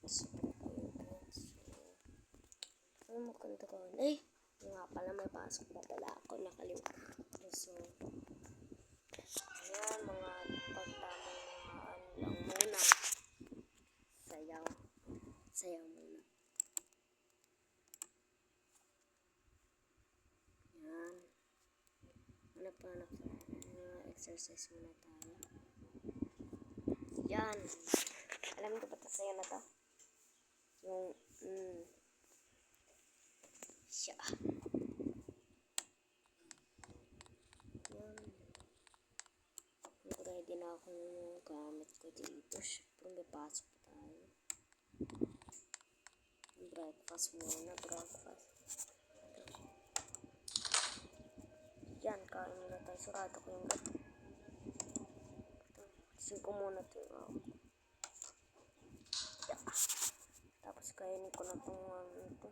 So, ano maganda ko? Ay! Nga pala, may pasok na pala ako. Nakalimutan. So, ayan, mga pagtamang mga ano lang muna. Sayaw. Sayaw muna. Ayan. Hanap pa. Exercise muna tayo. Yan. Alam ko ba ito sa'yo na to? Yung, siya. Yan. Ready na ako yung gamit ko dito. Siyempre, may pasok pa tayo. Breakfast muna, breakfast. Yan, kain muna tayo. Sarado ko yung gato. Kasi ko muna ito yung ako. Yeah. Tapos kainin ko na itong ito.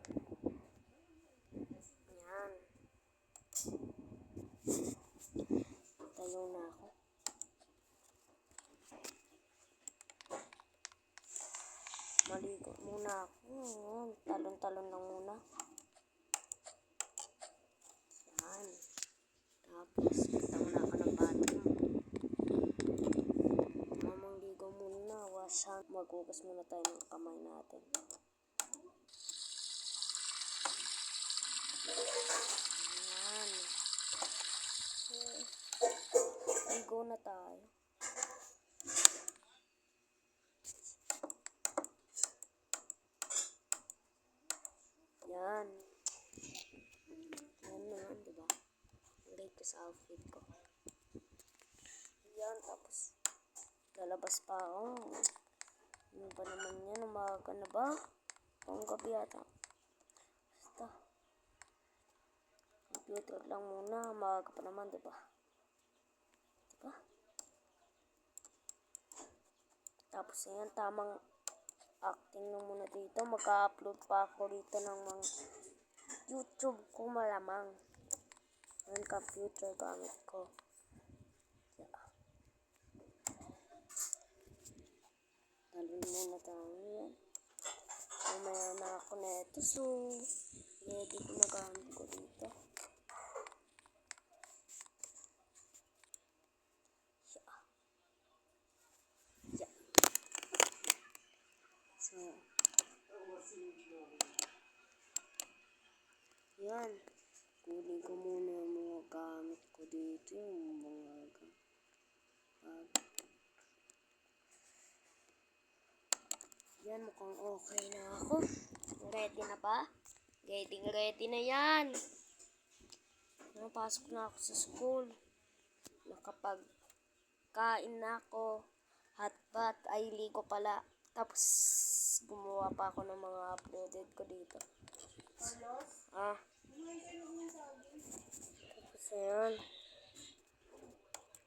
Yan. Tayo na ako. Maligo muna ako. Talon-talon lang muna. Yan. Tapos, kita muna ako ng bathroom. Mamang ligo muna. Wasan. Maghugas muna tayo ng kamay natin. Yan. Ligo na tayo. Yan. Yan naman, diba? Late ko sa outfit ko. Yan, tapos lalabas pa ako. Ano ba naman yan? Umaga na ba? Pang gabi yata. Basta. Computer lang muna. Umaga pa naman, diba? Diba? Tapos yan, tamang acting na muna dito. Mag-upload pa ako dito ng mga YouTube ko malamang. Yung computer gamit ko. Yeah. Talon muna tayo yan. Mamaya na ako neto. So, ready ko na gamit ko dito. Yeah. So, yan. Kunin ko muna yung mga gamit ko dito. Yung mga yan, mukhang okay na ako. Ready na ba? Ready na yan. Napasok na ako sa school. Nakapagkain na ako. Hot bath. Ay, ligo pala. Tapos, gumawa pa ako ng mga uploaded ko dito. Tapos, ayan.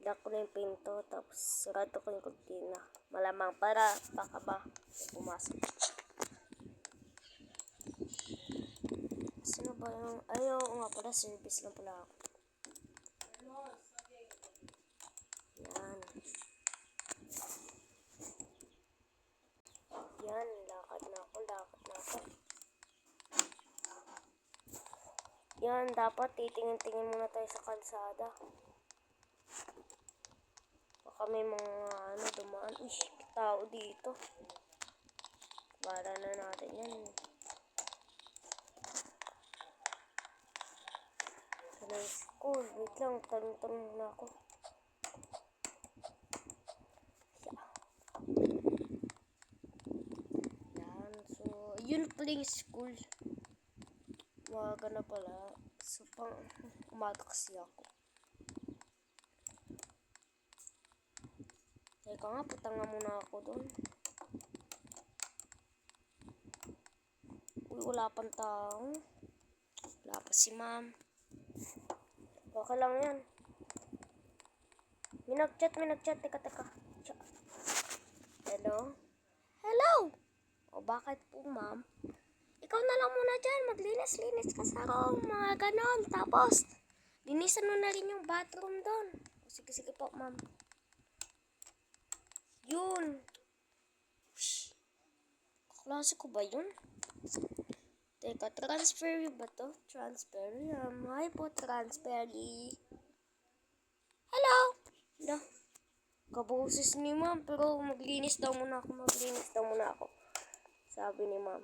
Lock ko na yung pinto. Tapos, sarado ko yung kurtina. Malamang para baka ba pumasok. Sino ba yung... Ayaw nga pala, service lang pala ako. Yan. Yan, lakad na ako. Yan, dapat titingin-tingin muna tayo sa kalsada. Baka may mga dumaan. Uy, tao dito. Para na natin yan. Sa na school. Wait lang, tanong muna ako. Yan, so, yun pala yung school. Umaga na pala. So, pang umaga kasi ako. Teka nga, putang nga muna ako doon. Uy, wala pang tao. Wala pa si ma'am. Okay lang yan. May nag-chat. Teka. Hello? O, bakit po, ma'am? Ikaw na lang muna dyan. Maglinis-linis ka sa ako. Mga ganon. Tapos, linisan mo na rin yung bathroom doon. Sige po, ma'am. Yun. Kaklase ko ba yun? Teka, transfer ba to? Transfer? Hi po, transferee. Hello! Hala, kaboses ni ma'am, pero maglinis daw muna ako. Sabi ni ma'am.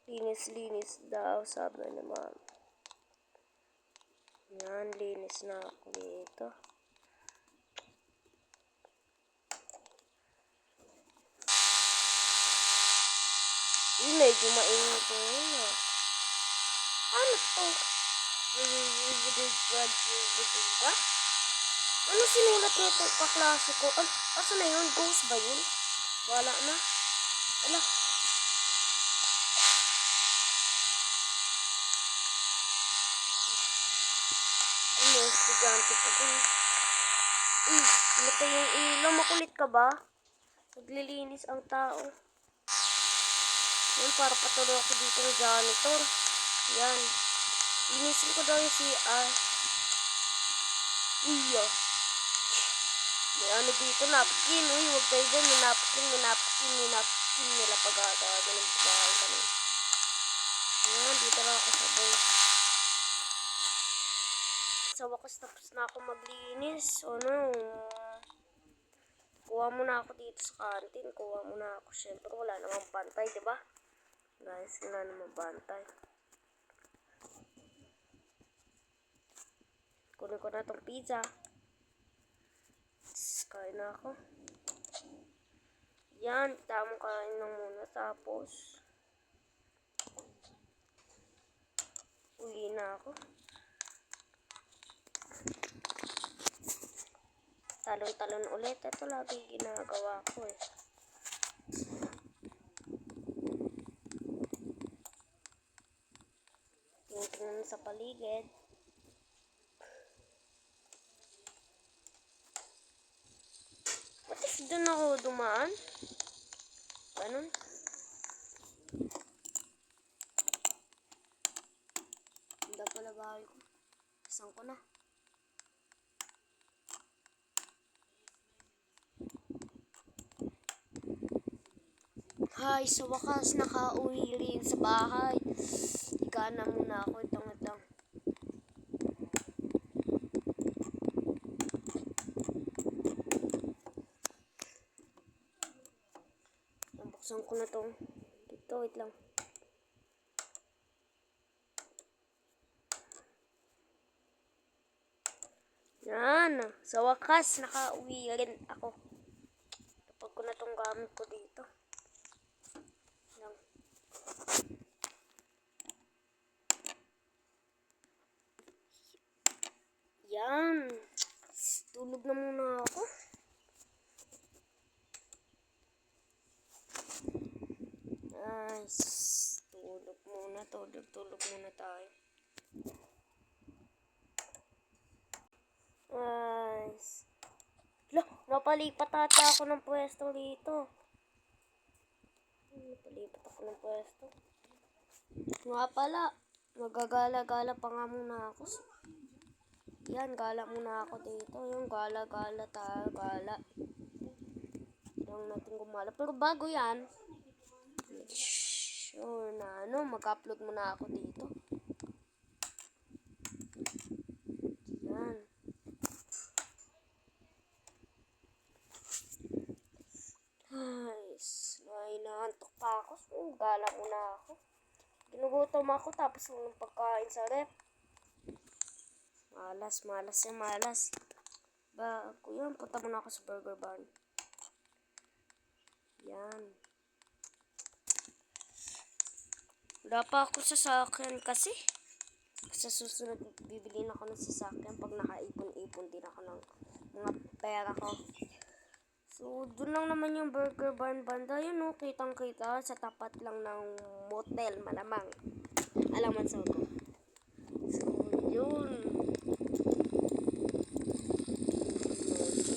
Linis daw, sabi ni ma'am. Yan, linis na ako dito. Medyo mainit ko yun. Ano to? Ba? Ano sinulat niya itong kaklase ko? Asa na yun? Ghost ba yun? Wala na. Ala. Ano, estudyante pa dun. Ito yung ilaw. Makulit ka ba? Naglilinis ang tao. Yan, para patuloy ako dito ng janitor. Yan. Linisin ko daw yung CR. Uy, may ano dito, napkin. Uy, huwag kayo dyan. May napkin nila pag-agaga ng bahay kami. Yan, dito lang ako sabay. Sa wakas tapos na ako maglinis. Ano, kuha muna ako dito sa kantin. Siyempre, wala namang bantay, diba? Guys, wala namang bantay. Kunin ko na itong pizza. Kain na ako. Yan, tamang kain lang muna. Tapos, uli na ako. Talon-talon ulit. Ito lagi ginagawa ko eh. Tingnan sa paligid. What if doon ako dumaan? Ganun. Hindi pala bahay ko. Isang ko na. Hi, sa wakas nakauwi rin sa bahay. Higa na muna ako itong. Buksan ko na itong. Dito, wait lang. Yan, sa wakas nakauwi rin ako. Tapos ko na itong gamit ko dito. Yan. Tulog na muna ako. Nice. Tulog muna tayo. Nice. Loh, napalipat ata ako ng pwesto dito. Nga pala, magagala-gala pa nga muna ako. Yan, gala muna ako dito. Yung gala-gala tayo, gala. Yung natin gumala. Pero bago yan, sure na mag-upload muna ako dito. Yan. Nice. Nahinantok pa ako. So, gala muna ako. Ginugutom ako tapos ng pagkain sa rep. Malas. Bago yun, punta muna ako sa Burger Barn. Yan. Wala pa ako sa sasakyan kasi. Sa susunod, bibili na ako ng sasakyan pag nakaipon-ipon din ako ng mga pera ko. So, doon lang naman yung Burger Barn banda. Yun, kitang-kita sa tapat lang ng motel, malamang. Alaman sa ko. So, yun.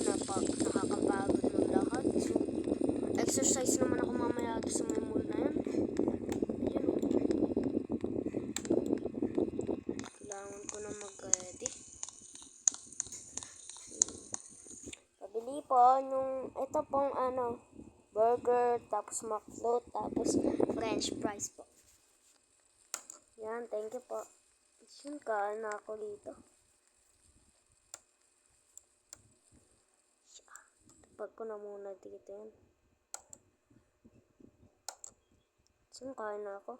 Nakakapagod ng lahat. So, exercise naman ako mamaya sa may mall na yan. Ayun. Kailangan ko na mag-ready. Pabili po. ito pong burger, tapos McDo, tapos French fries po. Yan, thank you po. Yun, kain na ako dito. Tapag ko na muna dito yan. Yun, kain na ako.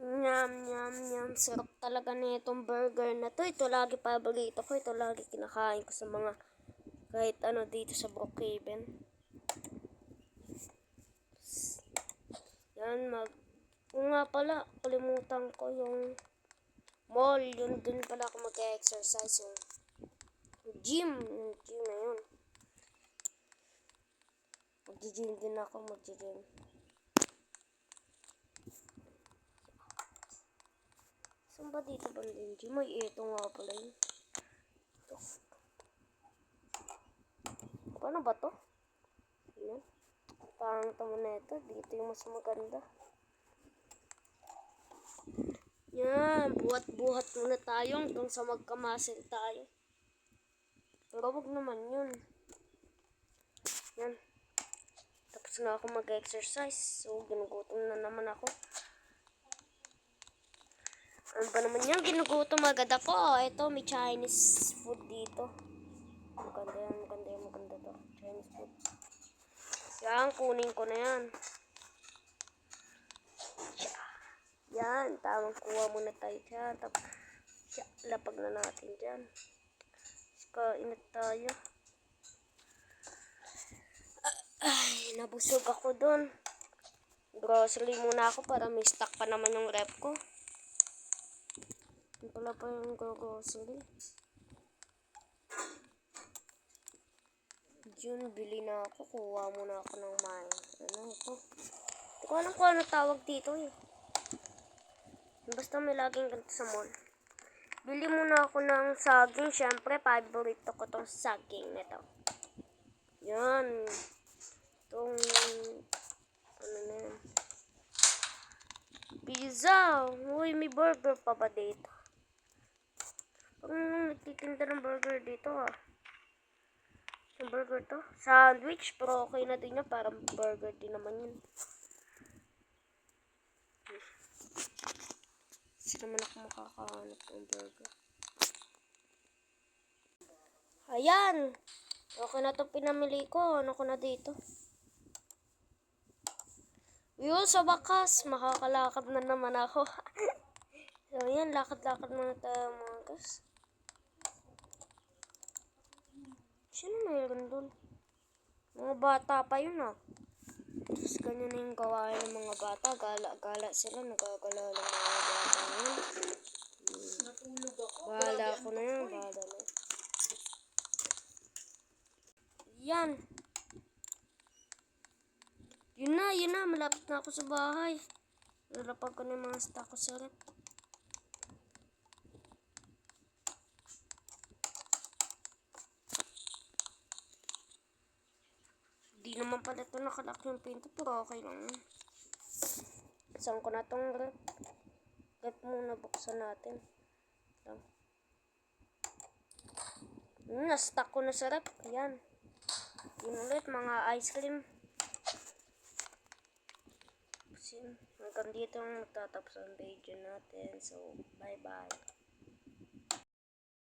Nyam, nyam, nyam. Sarap talaga na itong burger na to. Ito lagi paborito ko. Ito lagi kinakain ko sa mga kahit ano dito sa Brookhaven. Yan, kung nga pala, kalimutan ko yung mall. Yun, dun pala ako mag-exercise. Yung gym na yun. Mag-gym din ako, mag-gym. Saan ba dito ba yung gym? Ay, ito nga pala yun. Ito. Paano ba to? Ayan. Parang tamo na ito. Dito yung mas maganda. Yan. Buhat-buhat muna tayo hanggang sa magkamasil tayo. Pero wag naman yun. Yan. Tapos na ako mag-exercise. So, ginugutom na naman ako. Ano ba naman yan? Ginugutom agad ako. Ito, may Chinese food dito. Maganda yan, maganda to. Chinese food. Yan, kunin ko na yan. Yan, tamang kuha muna tayo dyan. Tapos, lapag na natin dyan. Kain na tayo. Ay, nabusog ako dun. Grocery muna ako para may stock pa naman yung rep ko. Yung pala pa yung grocery. Yun, bili na ako. Kuha muna ako ng ano ito. Hindi ko alam kung ano tawag dito eh. Basta may laging ganito sa mall. Bili muna ako ng saging. Siyempre, paborito ko tong saging nito. Yan. Itong, ano na yan. Pizza. Uy, may burger pa ba dito? Pag nagtitinda ng burger dito Yung burger to? Sandwich, pero okay na din yun. Parang burger din naman yun. Sino naman ako makakahanap ng burger? Ayan! Okay na itong pinamili ko. Ano ko na dito? Yun, sa wakas, makakalakad na naman ako. So, yan, lakad-lakad muna tayo mga guys. Sino mayroon dun? Mga bata pa yun Tapos ganyan na yung gawain ng mga bata. Gala-gala sila, nagagala lang mga bata yun. Natulog ako. Bahala ko na yun, bahala na. Yan. Yun na, malapit na ako sa bahay. Lalapag ko na yung mga stock ko sa rep. Di naman pala ito nakalak yung pinto, pero okay lang. Saan ko na itong rep? Rep muna, buksan natin. Na-stock ko na sa rep. Yan. Yun ulit, mga ice cream. Hanggang dito ang tatapos ang video natin. So, bye-bye.